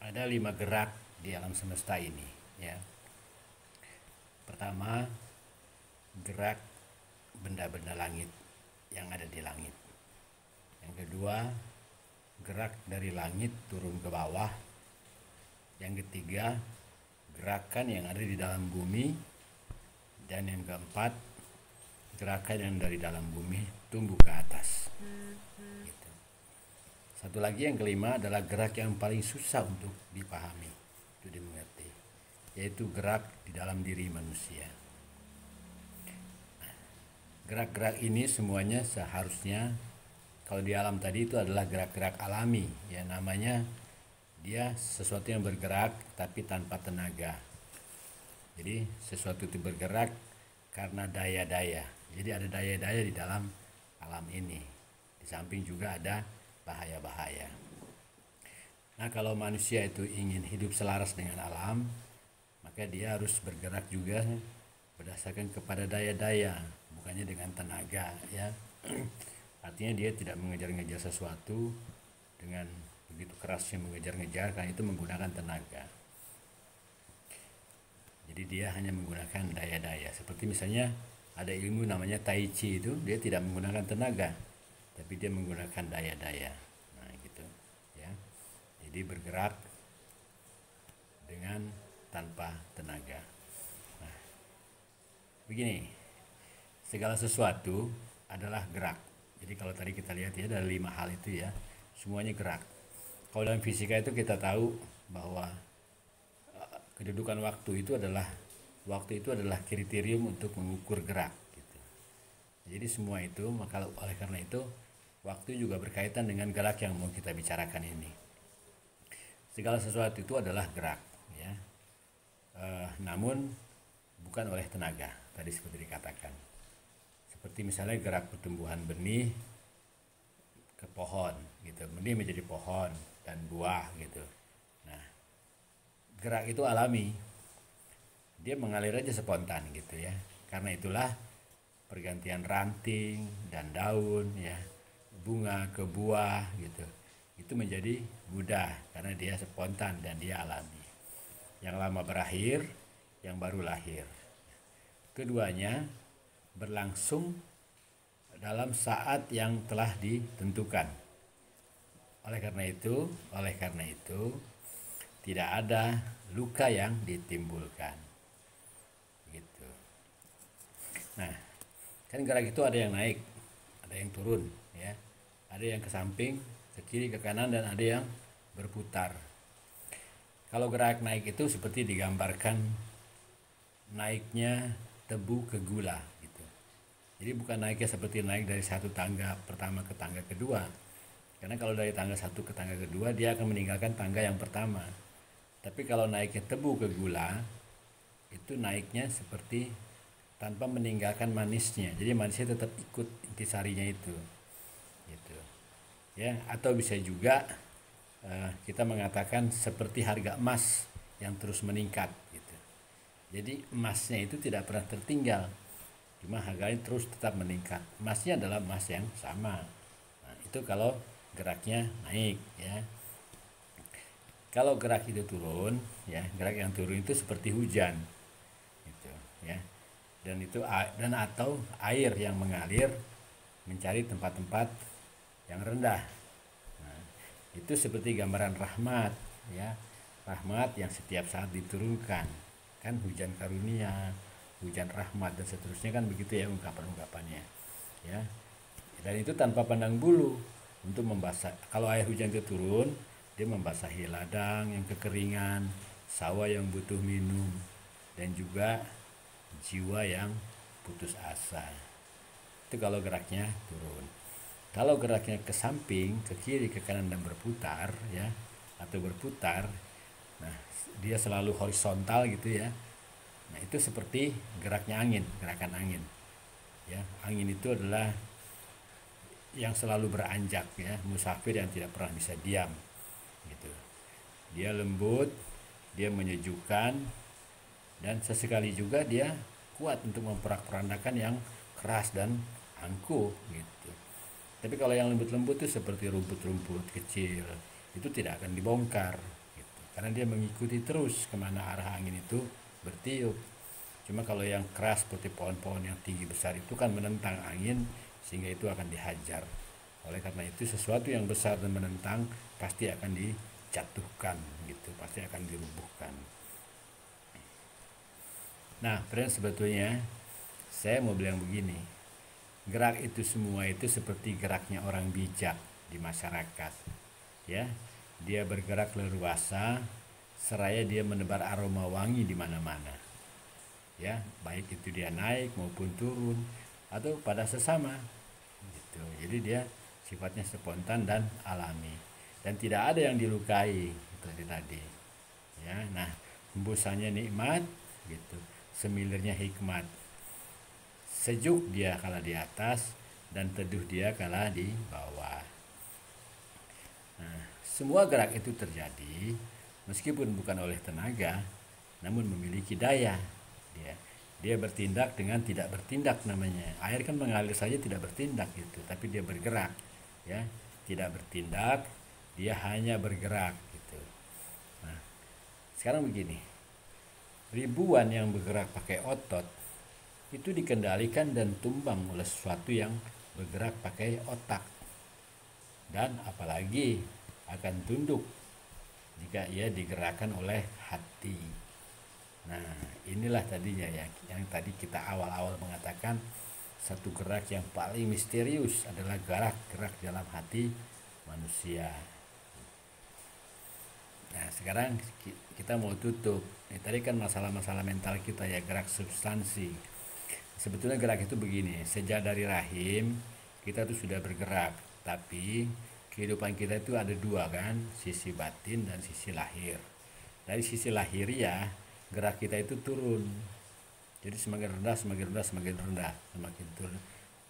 Ada 5 gerak di alam semesta ini, ya. Pertama, gerak benda-benda langit yang ada di langit. Yang kedua, gerak dari langit turun ke bawah. Yang ketiga, gerakan yang ada di dalam bumi. Dan yang keempat, gerakan yang dari dalam bumi tumbuh ke atas. Gitu. Satu lagi yang kelima adalah gerak yang paling susah untuk dipahami, itu dimengerti, yaitu gerak di dalam diri manusia. Gerak-gerak ini semuanya seharusnya, kalau di alam tadi itu adalah gerak-gerak alami, ya, namanya dia sesuatu yang bergerak tapi tanpa tenaga. Jadi sesuatu itu bergerak karena daya-daya. Jadi ada daya-daya di dalam alam ini. Di samping juga ada bahaya-bahaya. Nah, kalau manusia itu ingin hidup selaras dengan alam, maka dia harus bergerak juga berdasarkan kepada daya-daya, bukannya dengan tenaga, ya. Artinya dia tidak mengejar-ngejar sesuatu dengan begitu kerasnya mengejar-ngejar, karena itu menggunakan tenaga. Jadi dia hanya menggunakan daya-daya. Seperti misalnya ada ilmu namanya Tai Chi, itu dia tidak menggunakan tenaga, tapi dia menggunakan daya-daya. Nah, gitu, ya. Jadi bergerak dengan tanpa tenaga. Nah, begini, segala sesuatu adalah gerak. Jadi kalau tadi kita lihat ya, ada 5 hal itu, ya, semuanya gerak. Kalau dalam fisika itu kita tahu bahwa kedudukan waktu itu adalah kriterium untuk mengukur gerak, gitu. Jadi semua itu, maka oleh karena itu waktu juga berkaitan dengan gerak yang mau kita bicarakan ini. Segala sesuatu itu adalah gerak, ya. Namun bukan oleh tenaga, tadi seperti dikatakan. Seperti misalnya gerak pertumbuhan benih ke pohon, gitu. Benih menjadi pohon dan buah, gitu. Nah, gerak itu alami, dia mengalir aja spontan, gitu, ya. Karena itulah pergantian ranting dan daun, ya, bunga ke buah, gitu, itu menjadi mudah karena dia spontan dan dia alami. Yang lama berakhir, yang baru lahir. Keduanya berlangsung dalam saat yang telah ditentukan. Oleh karena itu tidak ada luka yang ditimbulkan, gitu. Nah, kan gerak itu ada yang naik, ada yang turun, ya. Ada yang ke samping, ke kiri, ke kanan, dan ada yang berputar. Kalau gerak naik itu seperti digambarkan naiknya tebu ke gula, gitu. Jadi bukan naiknya seperti naik dari satu tangga pertama ke tangga kedua. Karena kalau dari tangga satu ke tangga kedua, dia akan meninggalkan tangga yang pertama. Tapi kalau naiknya tebu ke gula, itu naiknya seperti tanpa meninggalkan manisnya. Jadi manisnya tetap ikut intisarinya itu, gitu, ya. Atau bisa juga kita mengatakan seperti harga emas yang terus meningkat, gitu. Jadi emasnya itu tidak pernah tertinggal, cuma harganya terus tetap meningkat. Emasnya adalah emas yang sama. Nah, itu kalau geraknya naik, ya. Kalau gerak itu turun, ya, gerak yang turun itu seperti hujan, gitu, ya. Dan atau air yang mengalir mencari tempat-tempat yang rendah. Nah, itu seperti gambaran rahmat, ya. Rahmat yang setiap saat diturunkan. Kan hujan karunia, hujan rahmat, dan seterusnya, kan begitu, ya, ungkapan-ungkapannya, ya. Dan itu tanpa pandang bulu untuk membasah. Kalau air hujan itu turun, dia membasahi ladang yang kekeringan, sawah yang butuh minum, dan juga jiwa yang putus asa. Itu kalau geraknya turun. Kalau geraknya ke samping, ke kiri, ke kanan, dan berputar, ya, atau berputar, nah, dia selalu horizontal, gitu, ya. Nah, itu seperti geraknya angin, gerakan angin, ya. Angin itu adalah yang selalu beranjak, ya, musafir yang tidak pernah bisa diam, gitu. Dia lembut, dia menyejukkan, dan sesekali juga dia kuat untuk memporak-porandakan yang keras dan angkuh, gitu. Tapi kalau yang lembut-lembut itu seperti rumput-rumput kecil, itu tidak akan dibongkar, gitu. karena dia mengikuti terus kemana arah angin itu bertiup. Cuma kalau yang keras seperti pohon-pohon yang tinggi besar itu kan menentang angin, sehingga itu akan dihajar. Oleh karena itu sesuatu yang besar dan menentang pasti akan dijatuhkan gitu, pasti akan dirubuhkan. Nah, friend, sebetulnya saya mau bilang begini, gerak itu semua itu seperti geraknya orang bijak di masyarakat. Ya, dia bergerak leluasa, seraya dia menebar aroma wangi di mana-mana. Ya, baik itu dia naik maupun turun atau pada sesama. Gitu. Jadi dia sifatnya spontan dan alami dan tidak ada yang dilukai seperti tadi. Ya, nah, hembusannya nikmat gitu. Semilirnya hikmat. Sejuk dia kala di atas dan teduh dia kala di bawah. Nah, semua gerak itu terjadi meskipun bukan oleh tenaga, namun memiliki daya. Dia bertindak dengan tidak bertindak namanya. Air kan mengalir saja tidak bertindak gitu, tapi dia bergerak. Ya, tidak bertindak, dia hanya bergerak gitu. Nah, sekarang begini, ribuan yang bergerak pakai otot itu dikendalikan dan tumbang oleh sesuatu yang bergerak pakai otak, dan apalagi akan tunduk jika ia digerakkan oleh hati. Nah, inilah tadinya yang tadi kita awal-awal mengatakan satu gerak yang paling misterius adalah gerak dalam hati manusia. Nah, sekarang kita mau tutup. Tadi kan masalah-masalah mental kita ya, gerak substansi. Sebetulnya gerak itu begini, sejak dari rahim kita tuh sudah bergerak, tapi kehidupan kita itu ada dua kan, sisi batin dan sisi lahir. Dari sisi lahiriah, gerak kita itu turun. Jadi semakin rendah, semakin rendah, semakin rendah, semakin turun.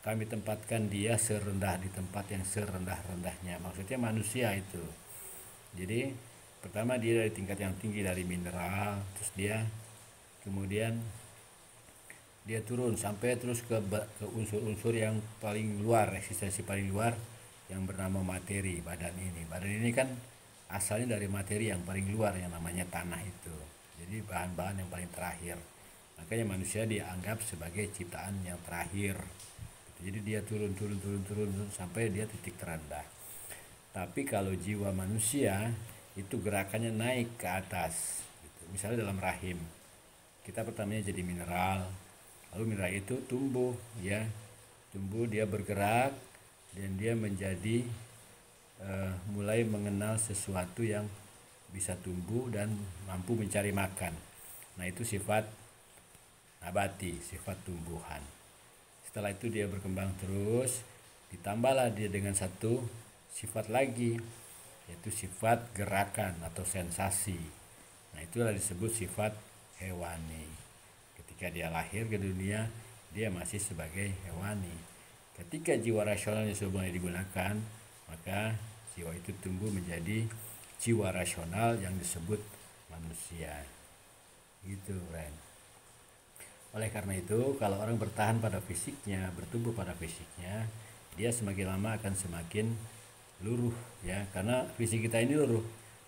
Kami tempatkan dia serendah di tempat yang serendah-rendahnya. Maksudnya manusia itu. Jadi pertama dia dari tingkat yang tinggi dari mineral, terus dia kemudian dia turun sampai terus ke unsur-unsur yang paling luar, eksistensi paling luar yang bernama materi, badan ini. Badan ini kan asalnya dari materi yang paling luar yang namanya tanah itu. Jadi bahan-bahan yang paling terakhir. Makanya manusia dianggap sebagai ciptaan yang terakhir. Jadi dia turun sampai dia titik terendah. Tapi kalau jiwa manusia itu gerakannya naik ke atas. Gitu. Misalnya dalam rahim, kita pertamanya jadi mineral, lalu mineral itu tumbuh, ya, tumbuh, dia bergerak dan dia menjadi mulai mengenal sesuatu yang bisa tumbuh dan mampu mencari makan. Nah, itu sifat nabati, sifat tumbuhan. Setelah itu dia berkembang terus, ditambahlah dia dengan satu sifat lagi, yaitu sifat gerakan atau sensasi. Nah, itulah disebut sifat hewani. Ketika dia lahir ke dunia, dia masih sebagai hewani. Ketika jiwa rasionalnya sudah mulai digunakan, maka jiwa itu tumbuh menjadi jiwa rasional yang disebut manusia. Gitu, Ren. Oleh karena itu, kalau orang bertahan pada fisiknya, bertumbuh pada fisiknya, dia semakin lama akan semakin luruh, ya, karena fisik kita ini luruh.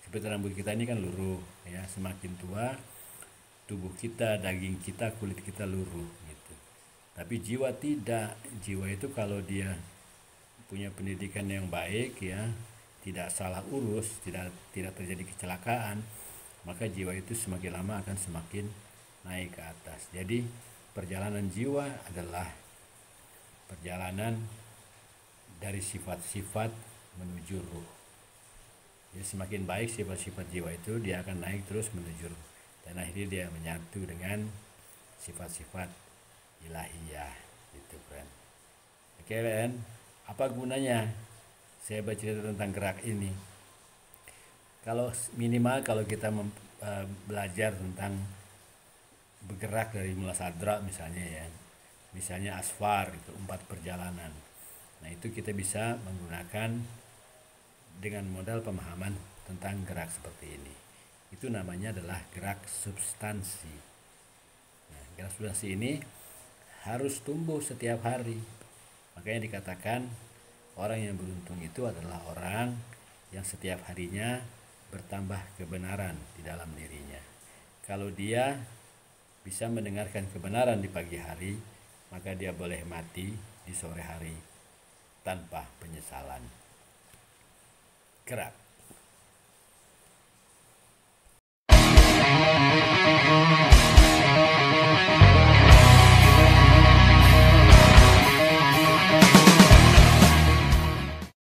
Seperti rambut kita ini kan luruh, ya, semakin tua tubuh kita, daging kita, kulit kita luruh gitu. Tapi jiwa tidak. Jiwa itu kalau dia punya pendidikan yang baik, ya, tidak salah urus, tidak terjadi kecelakaan, maka jiwa itu semakin lama akan semakin naik ke atas. Jadi perjalanan jiwa adalah perjalanan dari sifat-sifat menuju ruh. Jadi semakin baik sifat-sifat jiwa itu, dia akan naik terus menuju ruh, dan akhirnya dia menyatu dengan sifat-sifat ilahiyah gitu, friend. Oke, friend, apa gunanya saya bercerita tentang gerak ini? Kalau minimal kalau kita belajar tentang bergerak dari mula sadra misalnya, ya, misalnya asfar itu 4 perjalanan. Nah, itu kita bisa menggunakan dengan modal pemahaman tentang gerak seperti ini. Itu namanya adalah gerak substansi. Nah, gerak substansi ini harus tumbuh setiap hari. Makanya dikatakan orang yang beruntung itu adalah orang yang setiap harinya bertambah kebenaran di dalam dirinya. Kalau dia bisa mendengarkan kebenaran di pagi hari, maka dia boleh mati di sore hari tanpa penyesalan. Gerak.